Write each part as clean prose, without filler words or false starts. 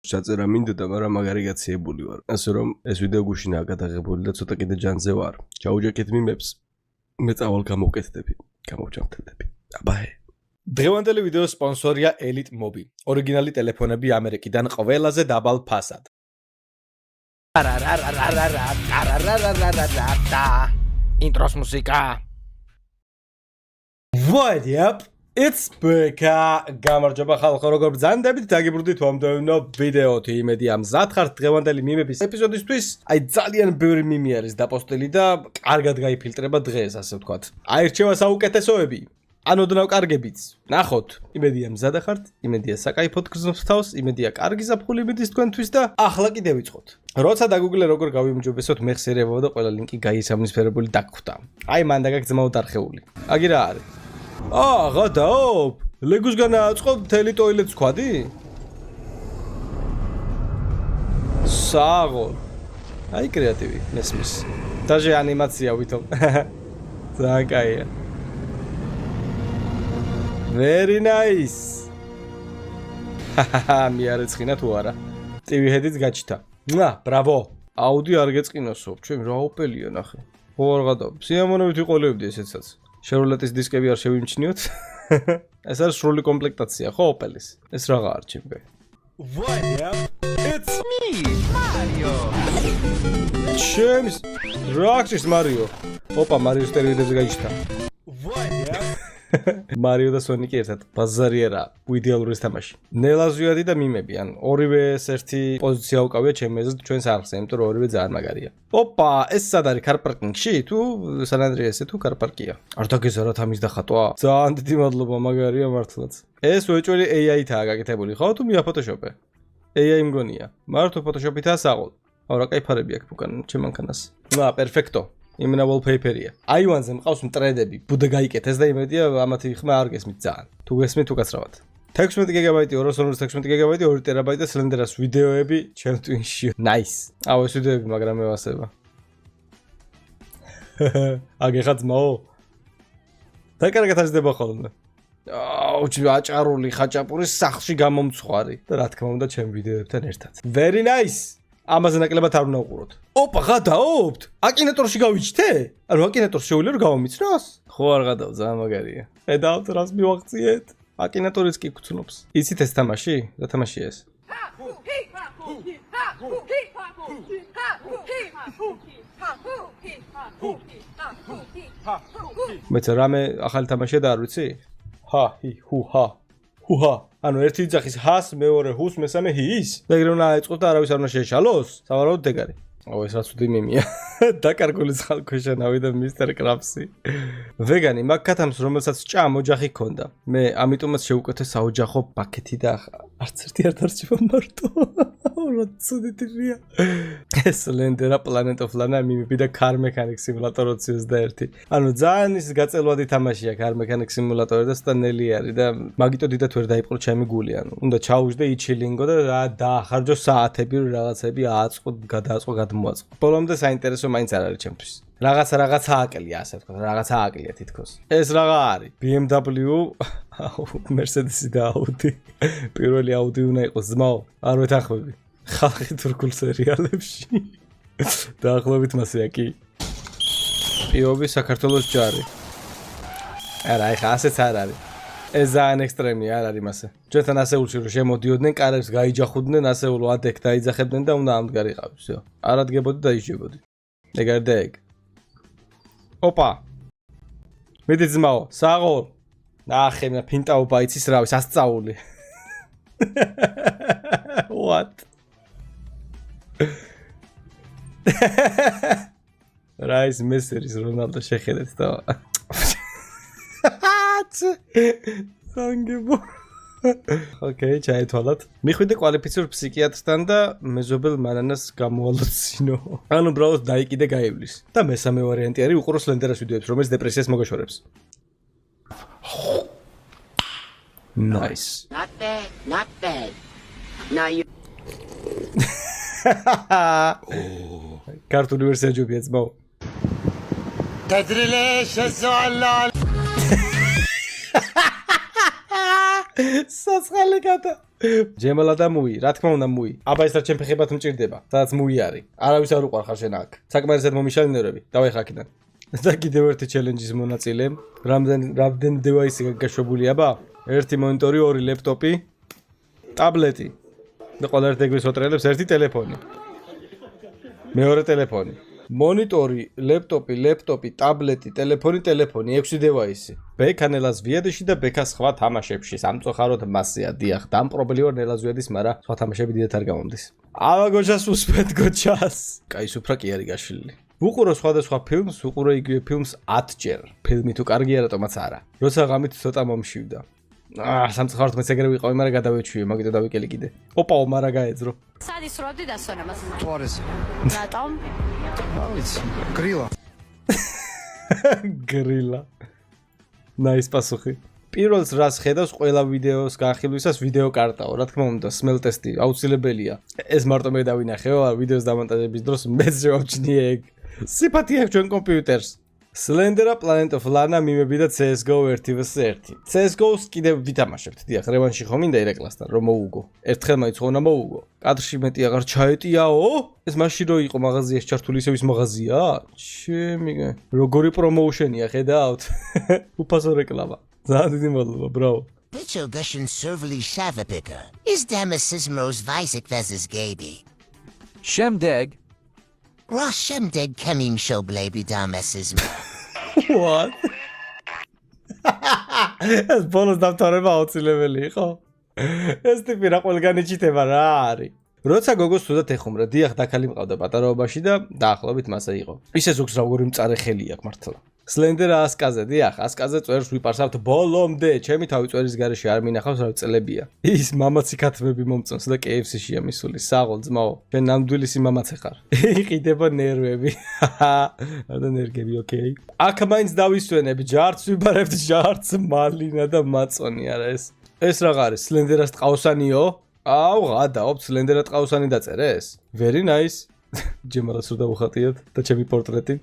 ჩაწერა მინდოდა, მაგრამ მაგარი გაციებული ვარ. ასე რომ ეს ვიდეო გუშინაა გადაღებული და ცოტა კიდე ჯანზე ვარ. ჩაუჯექეთ მიმებს. მე წავალ გამოვკეთდები. გამოვჯამთელდები. აბაე. დღევანდელი ვიდეოს სპონსორია Elite Mobi. ორიგინალი ტელეფონები ამერიკიდან ყველაზე დაბალ ფასად. ინტროს მუსიკა. What up? It's Beka. გამარჯობა ხალხო, როგორ ბრძანდებით? დაგიბრუნდით მომდევნო ვიდეოთი. იმედი ამზად ხართ დღევანდელი მიმების ეპიზოდისთვის. აი ძალიან ბევრი მიმი არის დაპოსტილი და კარგად გაიფილტრება დღეს, ასე ვთქვათ. აირჩევა საუკეთესოები. ანოდნავ კარგებიც. ნახოთ. იმედია მზად ხართ, იმედია საკაიფოდ გრძნობს თავს, იმედია კარგი ზაფხული მიდის თქვენთვის და ახლა კიდე ვიწყოთ. როცა დაგუგლე როგორ გავიმჯობესოთ, მეხსიერებავ და ყველა ლინკი გაისამნისფერებული დაგხვდა. აი მან დაგაგზმაო დარხეული. აგი რა არის? ღადაობ, ლეგოსგან აწყო მთელი ტოილეტს ვქვადი? საღოლ. აი კრეატივი, მესმის. დაჟე ანიმაცია ვითომ. ძალიან კაია. Very nice. მე არ ეწყინა თუ არა. TV head-იც გაჩთა. Bravo. აუდი არ გეწყინოსო. ჩემ რა ოპელია ნახე. ხო არ გადავ. სიამოვნებით ვიყოლებდი ესეცაც. შევროლეტის დისკები არ შევიმჩნიოთ. ეს არის სრული კომპლექტაცია, ხო ოპელის. ეს რაღა არ ჩემგე. What up? It's me, Mario. ჩემს რაქშის მარიო. ოპა მარიოს ტელევიზორზე გაიჩთა. What up? Mario და Sonic-ი ერთად ბაზარიერა, იდეალური თამაში. ნელაზვიადი და მიმები, ან ორივე ერთი პოზიცია უკავია ჩემს ეზრით ჩვენს არხზე, იმიტომ რომ ორივე ძალიან მაგარია. ოპა, ეს სად არის კარპარკინგში? თუ სან-ანდრეასზე თუ კარპარკია? არ დაგეზარათ ამის დახატვა? ძალიან დიდი მადლობა, მაგარია მართლაც. ეს უეჭველი AI-თაა გაკეთებული, ხო თუ მია Photoshop-ე? AI მგონია. მართო Photoshop-ითაა საღოლ. აუ რა кайფარები აქვს უკან ჩემანქანას. პერფექტო. იმენა wallpaper-ია. აივანზე მყავს მტრედები. ბუდა გაიკეთეს და იმედია ამათი ხმა არ გესმით ძალიან. თუ გესმით უკაცრავად. 16 გიგაბაიტი, 256 გიგაბაიტი, 2 ტერაბაიტი და სლენდერას ვიდეოები ჩემ Twitch-ში. Nice. აუ ეს ვიდეოები მაგრამ მევასება. აგეხა ძმაო. და კარგად აღდება ხოლმე. აუ აჭარული ხაჭაპურის სახლში გამომცხვარი და რა თქმა უნდა ჩემ ვიდეოებთან ერთად. Very nice. ამაზე ნაკლებად არ უნდა უყუროთ. ოპა, გადაობთ? აკინატორში გავიჩთე? ანუ აკინატორს შეუძლია რომ გავამიცნოს? ხო არ გადავ, ძალიან მაგარია. ხედავთ რას მივაღწიეთ? აკინატორიც კი გწნობს. იცით ეს თამაში? რა თამაშია ეს? მეც რამე ახალი თამაშია და არ ვიცი? ჰა. ანუ ერთი ძახის ჰას, მეორე ჰუს, მესამე ჰის. და ეგრე უნდა აეწყოს და არავის არ უნდა შეეშალოს? სავარაუდოდ დეგარი. აუ ეს რაც უდი მიმია. დაკარგული ხალხოშანავი და მისტერ კრაფსი. ვეგანი მაგათამს რომელსაც ჭა მოჯახი ქონდა. მე ამიტომაც შევუკეთე საოჯახო პაკეტი და არც ერთი არ დარჩება მარტო. რა ცუდია. ეს ლენდერა Planet of Lana მიმები და Car Mechanic Simulator 21. ანუ ძალიან ის გაწელვადი თამაშია Car Mechanic Simulator და სტანელი არის და მაგიტო დიდად ვერ დაიპყრო ჩემი გული, ანუ უნდა ჩაუждე იჩილინგო და რა დაახარჯო საათები რაღაცები ააწყო, გადააწყო, გადმოაწყო. ბოლომდე საინტერესო მაინც არ არის ჩემთვის. რაღაცა აკლია, ასე ვთქვათ, რაღაცა აკლია თითქოს. ეს რაღა არის? BMW, Mercedes და Audi. პირველი Audi უნდა იყოს ძმაო, არ ვეთანხმები. ხალხი თურქულ სერიალებში. დაახლოებით მასეა კი. პიობი საქართველოს ჯარი. არა, ეხა ასეც არ არის. ეს ძალიან ექსტრემია, არ არის მასე. ჩვენთან ასეულში რომ შემოდიოდნენ, კარებს გაიჯახუდნენ, ასეულო ადეკ დაიძახებდნენ და უნდა ამდგარიყავი, всё. არ ადგებოდი და ისჯებოდი. ეგ არ და ეგ. ოპა. მიდი ძმაო, საღოლ. ნახე, მე ფინტაობა იცის რა, სასწაული. What? Rise Messeris Ronaldo შეხედეთ და სანგებო. ოკეი, ჩაითვალათ. მიხვიდე კვალიფიცირ ფსიქიატრთან და მეზობელ მანანას გამოალოცინო. ანუ უბრალოდ დაიკიდე გაივლის. და მესამე ვარიანტი არის უყურო სლენდერას ვიდეოებს, რომელიც დეპრესიას მოგაშორებს. Nice. Not bad. Now you ქართული ვერსია ჯობია ძმაო. تدري ليش الزعلان საცხალი კატა. ჯემალა და მუი, რა თქმა უნდა მუი. აბა ეს რა ჩემ ფეხებად მჭირდება, სადაც მუი არის. არავის არ უყარხარ შენ აქ. საკმარისად მომიშალინერები. დავай ხა აქედან. და კიდევ ერთი ჩელენჯის მონაწილე. რამდენი დევაისი გაშვებული აბა? ერთი მონიტორი, ორი ლეპტოპი, ტაბლეტი. და ყველა ერთ ეგრეს ოტრელებს ერთი ტელეფონი. მეორე ტელეფონი. მონიტორი, ლეპტოპი, ტაბლეტი, ტელეფონი, 6 დევაისი. ბექა ნელას ვიადეში და ბექა სხვა თამაშებში. სამწუხაროდ მასეა, დიახ, დამპრობლი ვარ ნელას ვიადის, მაგრამ სხვა თამაშები დიდად არ გამომდის. ავა გოჩას უსმეთ გოჩას. კაი სუფრა კი არის გაშლილი. ვუყურო სხვადასხვა ფილმს, ვუყურო იგივე ფილმს 10 ჯერ. ფილმი თუ კარგია, რატომაც არა. როცა ღამით ცოტა მომშივდა. სამწუხაროდ მეც ეგრე ვიყავი, მაგრამ გადავეჩვიე, მაგიტო დავიკელი კიდე. ოპაო, მარა გაეძრო. სად ისროდი დასვენებას? თوارز. რატომ? ვიცი. გრილა. გრილა. ნაის პასუხი. პირველს რას ხედავს ყველა ვიდეოს განხილვისას ვიდეო კარტაო, რა თქმა უნდა, smell test-ი აუცილებელია. ეს მარტო მე დავინახეო, ვიდეოს დამონტაჟების დროს მეც შევჩნიე ეგ. სიფათი აქვს ჩვენ კომპიუტერს. Slender Planet of Lana მიმები და CS:GO 1vs1. CS:GO-ს კიდევ ვითამაშებთ, დიახ, რევანში ხომ მინდა ირეკლასთან, რომ მოუგო. ერთხელ მაინც ხომ უნდა მოუგო. კადრში მეტი აღარ ჩაეტიაო? ეს მაშინ რო იყო მაღაზიაში ჩართული ისე ვის მაღაზია? ჩემიგე. როგორი პრომოუშენია, ხედავთ? უფასო რეკლამა. ძალიან დიდი მადლობა, ბრავო. Bicho gushin servly shavapika. Is Damasismos Visik vs Gaby. Shemdeg. Rosh Shemdeg Kemin Shoblaby Damasismo. What? ეს ბოლოს დამთავრება აუცილებელი იყო. ეს ტიპი რა ყველგან იჭითება რა არის? როცა გოგოს თუდად ეხუმრა, დიახ, დაქალი მყავდა პატარაობაში და დაახლოებით მასე იყო. ისე ზოგს როგორი მწარე ხელი აქვს მართლა. Slender ასკაზე, დიახ, ასკაზე წერს ვიპარსავთ ბოლომდე. ჩემი თავი წერის გარეშე არ მინახავს რა წელებია. ის მამაცი ქათმები მომწონს და KFC-შია მისული. საღოლ ძმაო, შენ ნამდვილისი მამაცი ხარ. იყიდება ნერვები. და ნერგები, ოკეი. აქ მაინც დავისვენებ, ჯარც ვიბარებთ, ჯარც მალინა და მაწონი არა ეს. ეს რა არის? Slender-ას ტყავსანიო? აუ, ღადაობ, Slender-ა ტყავსანი დაწერეს? Very nice. ჯემალას რო დავუხატიათ და ჩემი პორტრეტი.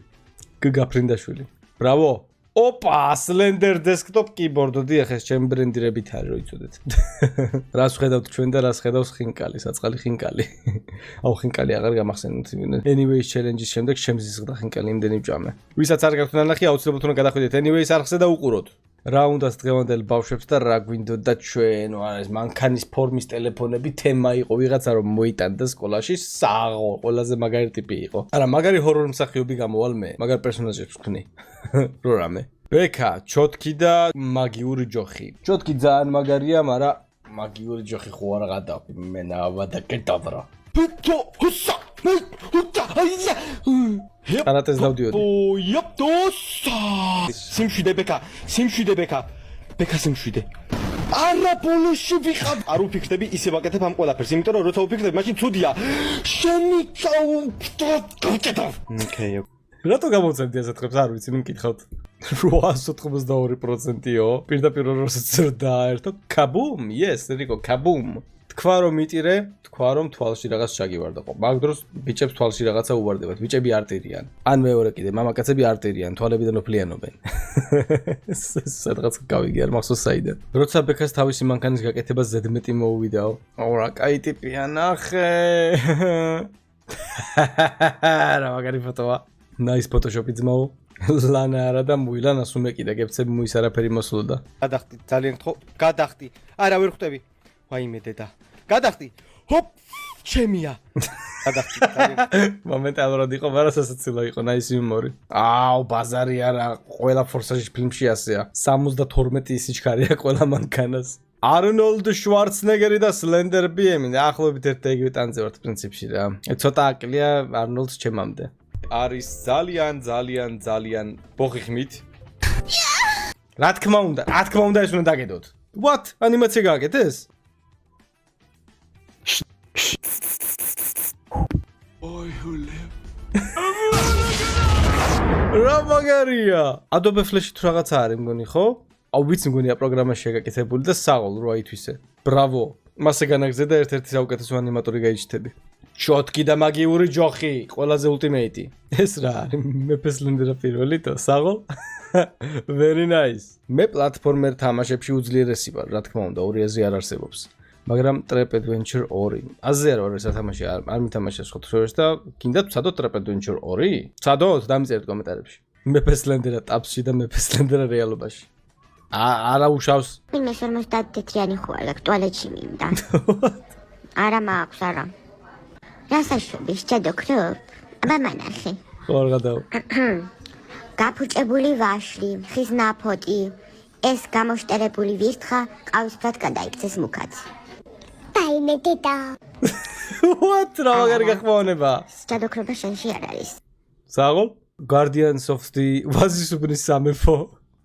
გგაფრინდაშვილი. Bravo! Opa, Slender desktop keyboard. დიახ, ეს ჩემი ბრენდირებით არის, რო იცოდეთ. რას ხედავთ ჩვენ და რას ხედავს ხინკალი, საწყალი ხინკალი. აუ, ხინკალი აღარ გამახსენებთ. Anyways challenge-ის შემდეგ ჩემს ზღდა ხინკალი იმდენი ვჭამე. ვისაც არ გაქვთ ნანახი, აუცილებლად უნდა გადახვიდეთ Anyways არხზე და უყუროთ. რა უნდათ დღევანდელ ბავშვებს და რა გვინდოდა ჩვენ, ეს მანქანის ფორმის ტელეფონები თემა იყო ვიღაცა რომ მოიტანდა სკოლაში, საღო, ყველაზე მაგარი ტიპი იყო. არა, მაგარი ჰორორ მსახიობი გამოვალ მე, მაგარ პერსონაჟებს ვქნი. რო რამე. ბექა, ჩოტკი და მაგიური ჯოხი. ჩოტკი ძალიან მაგარია, მაგრამ მაგიური ჯოხი ხო არ გადავი, მე ნავა და კეტავრა. ბიტო, ჰუსა, მე ჰუტა, აია. კარატეს დავდიოდი. იაპტოსა. სიმშვიდე ბექა, სიმშვიდე ბექა. ბექა სიმშვიდე. არა ბოლოში ვიყავ. არ უფიქრდები, ისე ვაკეთებ ამ ყველაფერს, იმიტომ რომ როცა უფიქრდები, მაშინ ცუდია. შენი წაუკეტა. ოკეი. რატო გამოვცემდი ასეთ ხებს? არ ვიცი, ნუ მკითხავთ. 892%-ო. პირდაპირ როსაც დაერთო, კაბუმ, yes, რიკო, კაბუმ. თქვა რომ მიტირე, თქვა რომ თვალში რაღაც ჩაგივარდაყო. მაგ დროს ბიჭებს თვალში რაღაცა უვარდებათ. ბიჭები არტირიან. ან მეორე კიდე, მამაკაცები არტირიან, თვალებიდან ოფლიანობენ. სადღაც გავიგე, არ მახსოვს საიდან. როცა ბექას თავისი მანქანის გაკეთება ზედმეტი მოუვიდაო. აუ რა კაი ტიპია, ნახე. რა მაგარი ფოტოა. Nice Photoshop-ი ძმაო. ლანა არა და მუილანას უმეკიდა გებცები მუის არაფერი მოსულოდა. გადახტი, ძალიან გთხოვ, გადახტი. არა, ვერ ხვდები. ვაიმე დედა. გადახტი. ჰოპ, ჩემია. გადახტი, ძალიან. მომენტალურად იყო, მაგრამ სასაცილო იყო, nice humor-ი. აუ, ბაზარი არა, ყველა ფორსაჟის ფილმში ასეა. 72 სიჩქარეა ყველა მანქანას. Arnold Schwarzenegger და Slender BM-ი დაახლოებით ერთ და იგივე ტანზე ვართ პრინციპში რა. ცოტა აკლია Arnold-ს ჩემამდე. არის ძალიან ბოხიხმით. რა თქმა უნდა ეს უნდა დაგედოთ. What? ანიმაცია გააკეთეს? რა მაგარია? Adobe Flash-ი თუ რაღაცა არის მგონი, ხო? აუ ვიცი მგონია პროგრამაშია გაკეთებული და საღოლ რო აითვისე. Bravo. მასე განაგზე და ერთ-ერთი საუკეთესო ანიმატორი გაიჩნდები. ჩოტკი და მაგიური ჯოხი, ყველაზე ულტიმეიტი. ეს რა არის? მეფე სლენდერა პირველი თო, საღოლ? Very nice. მე პლატფორმერ თამაშებში უძლიერესი ვარ, რა თქმა უნდა, 2-ზე არ არსებობს. მაგრამ Trap Adventure 2. აზე არ ვარ სათამაში, არ მითამაშე სხვა თხრებს და გინდათ ვცადოთ Trap Adventure 2? ვცადოთ, დამწერეთ კომენტარებში. მეფე სლენდერა ტაპსში და მეფე სლენდერა რეალობაში. არა უშავს. ვინმე 50-იანი ხوالაკ ტუალეტში მინდა. არა მაქვს, არა. რასაშვები შედოქრობ? აბა მანახე. ხო გადაო. გაფუჭებული ვაშლი, ხის ნაფოტი, ეს გამოშტერებული ვირთხა ყავისფრად გადაიქცეს მუქაც. დაიმედედა. What? რა მაგარი გახმოვანება? შედოქრობა შენში არ არის. საღოლ? Guardians of the ვაზისუბნის სამეფო.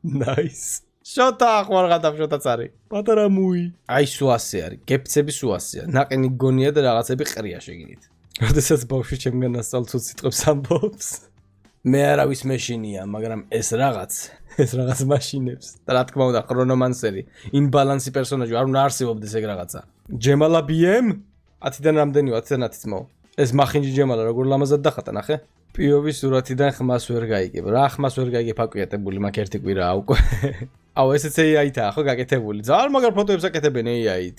Nice. შოთა ახوار გადავშოთა წარი. პატარა მუი. აი სუასე არის. გეფცები სუასეა. ნაყინი გონია და რაღაცები ყრია შეგინით. როდესაც ბავშვი ჩემგან ასწავლ ცუც სიტყვებს ამბობს. მე არავის მეშინია, მაგრამ ეს რაღაც მაშინებს. და რა თქმა უნდა, ქრონომანსერი, ინბალანსი პერსონაჟი, არ უნდა არსებობდეს ეგ რაღაცა. ჯემალა BM? 10-დან რამდენი 10-დან 10-იც მოვა. ეს მახინჯი ჯემალა როგორ ლამაზად დახატა, ნახე? პიოვის სურათიდან ხმას ვერ გაიგებ. რა ხმას ვერ გაიგებ აკუიატებული, მაგ ერთი კვირაა უკვე. აუ ესეც AI-თაა ხო გაკეთებული. ძალიან მაგარ ფოტოებს აკეთებენ AI-ით.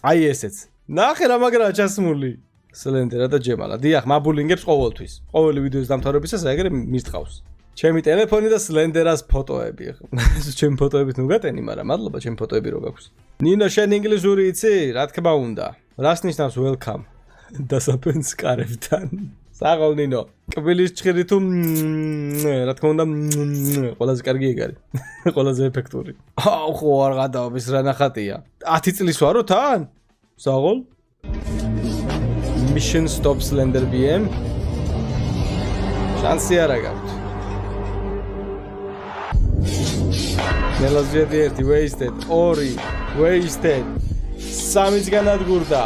აი ესეც. ნახე რა მაგრაა ჩასმული. სლენდერა და ჯემალა. დიახ, მაბულინგებს ყოველთვის. ყოველი ვიდეოს დამთავრებისას ეგრე მისწავს. ჩემი ტელეფონი და სლენდერას ფოტოები. ჩემი ფოტოებით ნუგატენი, მაგრამ მადლობა ჩემი ფოტოები რო გაქვს. ნინო, შენ ინგლისური იცი? რა თქმა უნდა. რას ნიშნავს welcome? დასაფენს კარებთან. საღოლ ნინო. კბილის ჭხირი თუ რა თქმა უნდა ყველაზე კარგი ეგ არის. ყველაზე ეფექტური. აუ ხო არ გადავაბის რა ნახატია. 10 წლის ვარო თან? საღოლ? Mission stop Slender BM. შანსი არა გაქვთ. მელაზიადი 1 wasted, 2 wasted. 3-იც განადგურდა.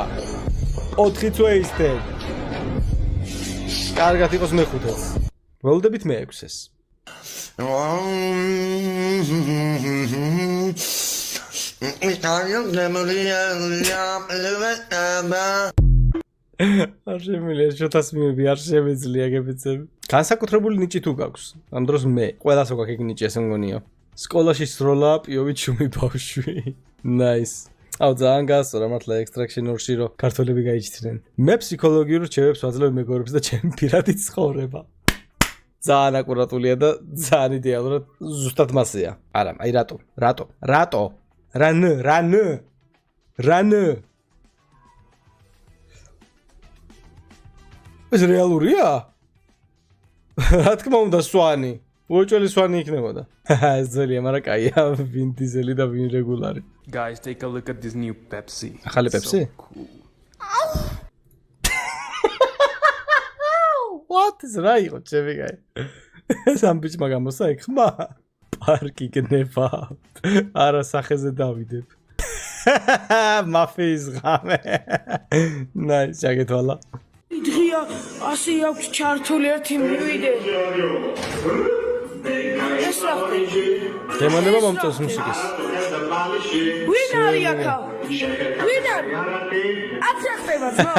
4-იც wasted. კარგად იყოს მე-5-ს. ველოდებით მე-6-ს. არ შემიძლია შოთას მიმები, არ შემიძლია გებიცები. განსაკუთრებული ნიჭი თუ გაქვს. ამ დროს მე ყველას აქვს ეგ ნიჭი, ესე მგონია. სკოლაში სროლა პიოვი ჩუმი ბავშვი. Nice. აუ ძალიან გასწორა მართლა extraction 2-ში რო ქართველები გაიჩნდნენ. მე ფსიქოლოგიურ რჩევებს ვაძლევ მეგობრებს და ჩემი პირადი ცხოვრება. ძალიან აკურატულია და ძალიან იდეალურად ზუსტად მასეა. არა, აი რატო? რან. ეს რეალურია? რა თქმა უნდა სვანი. უოჭველი სვანი იქნებოდა. ეს ძალიან, მაგრამ კაია, ვინ დიზელი და ვინ რეგულარი. Guys, take a look at this new Pepsi. ახალი Pepsi? Cool. What is რა იყო ჩემი კაი? ეს ამ ბიჭმა გამოსა იქ ხმა? პარკი გნება. არა სახეზე დავიდებ. მაფიის ღამე. Nice, ჩაგეთვალა. დღეა ასე აქვს ჩართული ერთი მივიდე. ეს რა ხდება? დემონება მომწონს მუსიკის. ვინ არის აქა? ვინ არის? აცი ხდება ძმა.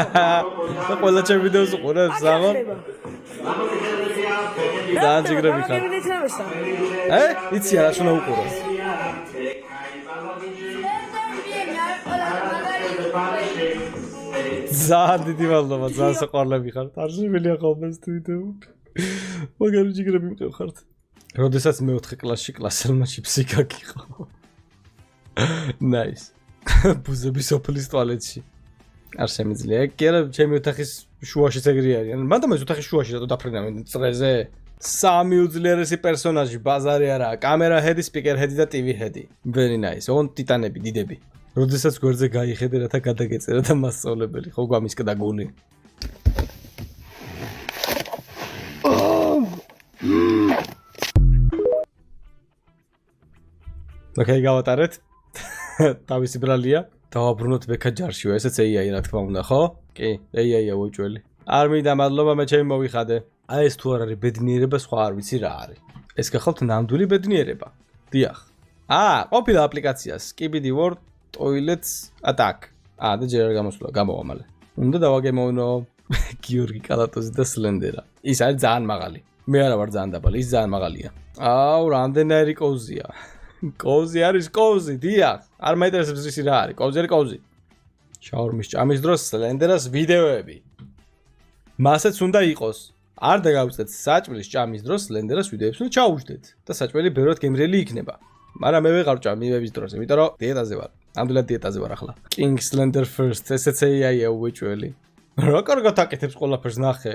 და ყველა ჩემ ვიდეოს უყურებს საღო. ძალიან ჯიგრები ხარ. იცი რა უნდა უყურო. ძალიან დიდი მადლობა, ძალიან საყვარლები ხართ. არ შემიძლია ხოლმე ეს ვიდეო. მაგარი ჯიგრები მყევხართ. როდესაც მე-4 კლასში კლასელმა ჩიფსი გაგიყო. Nice. ბუზები სოფლის ტუალეტში. არ შემიძლია. კი არა, ჩემი ოთახის შუაშიც ეგრე არის. მანდ ამას ოთახის შუაში რატო დაფრინავენ წრეზე? 3 უძლიერესი პერსონაჟი, ბაზარი არაა. კამერა ჰედი, სპიკერ ჰედი და ტივი ჰედი. Very nice. ოღონ ტიტანები, დიდები. როდესაც გვერდზე გაიხედე რათა გადაგეწერა და მასწავლებელი. ხო გამისკდა გული. ოკეი, გავატარეთ. თავისი ბრალია. დავაბრუნოთ ბექა ჯარშიო, ესეც AI რა თქმა უნდა, ხო? კი, AI-ია უოჭველი. არ მინდა მადლობა, მე ჩემი მოვიხადე. აი ეს თუ არ არის ბედნიერება, სხვა არ ვიცი რა არის. ეს გახავთ ნამდვილი ბედნიერება. დიახ. ყოფილა აპლიკაცია Skibidi World Toilets Attack. და ჯერ არ გამოსულა, გამოვა მალე. უნდა დავაგემოვნო გიორგი კალატოზი და სლენდერა. ის არის ძალიან მაღალი. მე არა ვარ ძალიან დაბალი, ის ძალიან მაღალია. აუ, რამდენიერი კოუზია. კოუზი არის კოუზი, დიახ. არ მაინტერესებს ისი რა არის, კოუზი არის კოუზი. შაურმის ჭამის დროს სლენდერას ვიდეოები. მასაც უნდა იყოს. არ დაგავიწყეთ საჭმლის ჭამის დროს სლენდერას ვიდეოებს უნდა ჩაუჯდეთ და საჭმელი ბევრად გემრიელი იქნება. მაგრამ მე ვეღარ ვჭამ მივების დროს, იმიტომ რომ დიეტაზე ვარ. ამდენად დიეტაზე ვარ ახლა. King Slender First, ესეც AI-ია უეჭველი. რა კარგად აკეთებს ყველაფერს ნახე.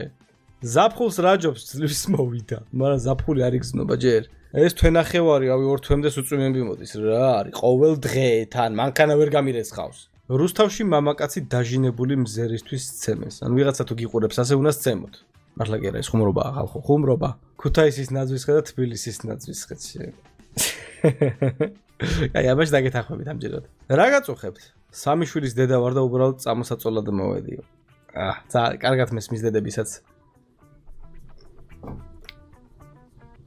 ზაფხულს რაჯობს ძლივს მოვიდა, მაგრამ ზაფხული არ იგზნობა ჯერ. ეს თვენახევარი, რავი, 2 თვემდეს უწვიმები მოდის. რა არის? ყოველ დღე თან მანქანა ვერ გამირესხავს. რუსთავში მამაკაცი დაჟინებული მზერისთვის სცემეს. ან ვიღაცა თუ გიყურებს, ასე უნდა სცემოთ. მართლა კი არა, ეს ხუმრობაა ხალხო, ხუმრობა. ქუთაისის ნაძვისხე და თბილისის ნაძვისხეში. აი, აბაშ დაგეთანხმებით ამჯერად. რა გაწუხებთ? სამი შვილის დედა ვარ და უბრალოდ წამოსაწოლად მოვედიო. ძალიან კარგად მესმის დედებისაც.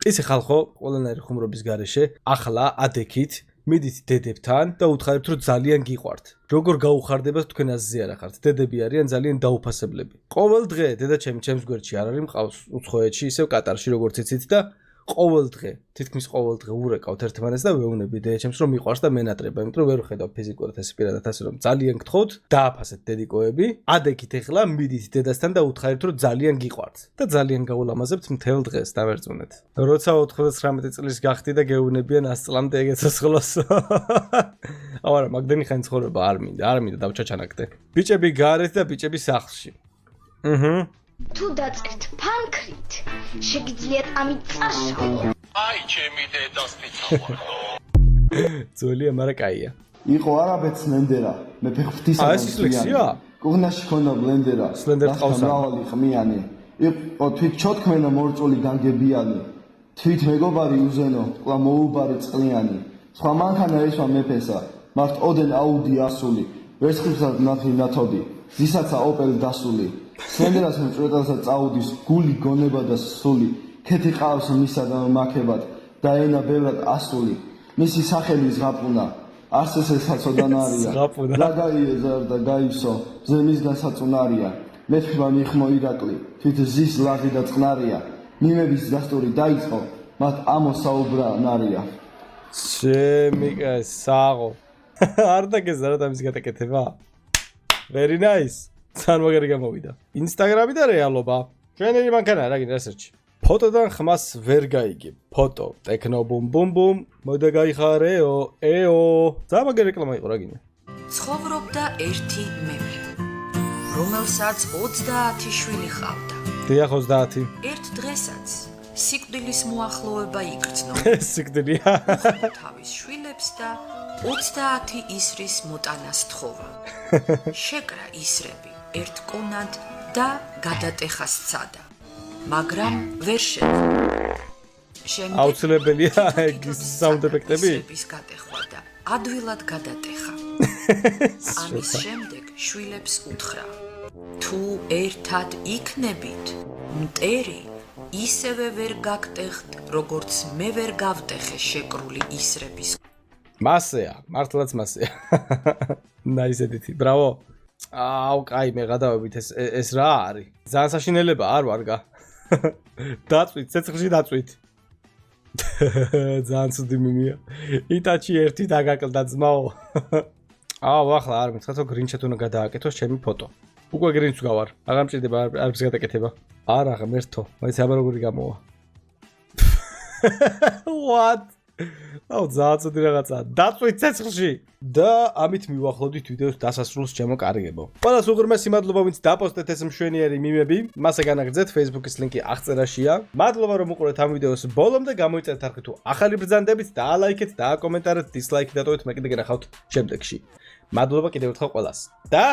ისე ხალხო, ყველანაირი ხუმრობის გარეშე, ახლა ადექით, მიდით დედებთან და უთხარებთ, რომ ძალიან გიყვართ. როგორ გაუხარდებათ თქვენ ასზე არა ხართ? დედები არიან ძალიან დაუფასებლები. ყოველ დღე დედაჩემი ჩემს გვერდში არ არის, მყავს უცხოეთში, ისევ კატარში როგორც იცით და ყოველ დღე, თითქმის ყოველ დღე ურეკავთ ერთმანეთს და ვეუბნები დედაჩემს, რომ მიყვარს და მენატრება, იმიტომ რომ ვერ ვხედავ ფიზიკურად ეს პირადად ასე რომ ძალიან გთხოვთ, დააფასეთ დედიკოები, ადექით ეხლა მიდით დედასთან და უთხარით, რომ ძალიან გიყვართ და ძალიან გაულამაზებთ მთელ დღეს დავერწმუნეთ. როცა 99 წლის გახდი და გეუბნებიან 100 წლამდე ეგეც ასხლოს. აუ არა, მაგდენი ხანი ცხოვრება არ მინდა დავჩაჩანაკდე. ბიჭები გარეთ და ბიჭები სახლში. თუ დაწერთ ფანქრით, შეგიძლიათ ამით წაშალო. აი, ჩემი დედას ფიცავარ. ძოლია, მაგრამ კაია. იყო არაბეთ სლენდერა, მე ფეხბურთის სლექსია? კუღნაში ქონდა ბლენდერა. სლენდერ ყავს. მრავალი ხმიანი. იყო თვით ჩოთქმენა მორწული განგებიანი. თვით მეგობარი უზენო, ყლა მოუბარი წყლიანი. სხვა მანქანა ესვა მეფესა, მართ ოდენ აუდი ასული, ვერცხლისად ნათლი ნათოდი, ზისაცა ოპელ დასული. სლენდერას მწვეტელსა წაუდის გული გონება და სული, ქეთი ყავს მისა და მაქებად და ენა ბევრად ასული. მისი სახელი ზღაპუნა, არც ესე საწოდანარია. რა გაიეზარ და გაივსო, ზემისგან საწუნარია. მეთქვა მიხმო ირაკლი, თვით ზის ლაღი და წყნარია. მიმების დასტური დაიწყო, მათ ამოსაუბრა ნარია. შემიკა საღო. არ დაგეზარა დამის გადაკეთება. Very nice. Სამაგარი გამოვიდა. ინსტაგრამი და რეალობა. ჩვენი მანქანა რა გინდა რესერჩი. ფოტოდან ხმას ვერ გაიგებ. ფოტო, ტექნო ბუმ ბუმ ბუმ, მოდა გაიხარეო, ეო. სამაგარი რეკლამა იყო რა გინდა. ცხოვრობდა ერთი მეფე, რომელსაც 30 შვილი ჰყავდა. დიახ 30. ერთ დღესაც სიკვდილის მოახლოება იგრძნო. სიკვდილია. თავის შვილებს და 30 ისრის მოტანას თხოვა. შეკრა ისრები ერთ კონად და გადატეხა სცადა, მაგრამ ვერ შეძლო. აუცილებელია ეგ საუნდ ეფექტები? ისრების გადახვა და ადვილად გადატეხა. ამის შემდეგ შვილებს უთხრა: თუ ერთად იქნებით, მტერი ისევე ვერ გაგტეხთ, როგორც მე ვერ გავტეხე შეკრული ისრების. მასეა, მართლაც მასეა. ნაიზედითი, ბრავო. აუ, კაი, მე გადავებით ეს რა არის? ძალიან საშინელება არ ვარგა. დაწვით, ცეცხლში დაწვით. ძალიან ცუდი მიმია. იტაჩი ერთი დაგაკლდა ძმაო. აუ, ახლა არ მითხრათ, რომ გრინჩად უნდა გადააკეთოს ჩემი ფოტო. უკვე გრინჩს გავარ. აღარ მჭირდება არც გადაკეთება. არა, ღმერთო, მაინც აბა როგორი გამოვა. What? აუ, ძალიან ცუდი რაღაცაა. დაწვით ცეცხლში. და ამით მივახლოვდით ვიდეოს დასასრულს ჩემო კარგებო. ყველას უღრმესი მადლობა, ვინც დაპოსტეთ ეს მშვენიერი მიმები. მასე განაგრძეთ, Facebook-ის ლინკი აღწერაშია. მადლობა რომ უყურეთ ამ ვიდეოს ბოლომდე, გამოიწერეთ არხი თუ ახალი ბრძანდებით, დაალაიქეთ, დააკომენტარეთ, დისლაიქი დატოვეთ, მე კიდე გენახავთ შემდეგში. მადლობა კიდევ ერთხელ ყველას. და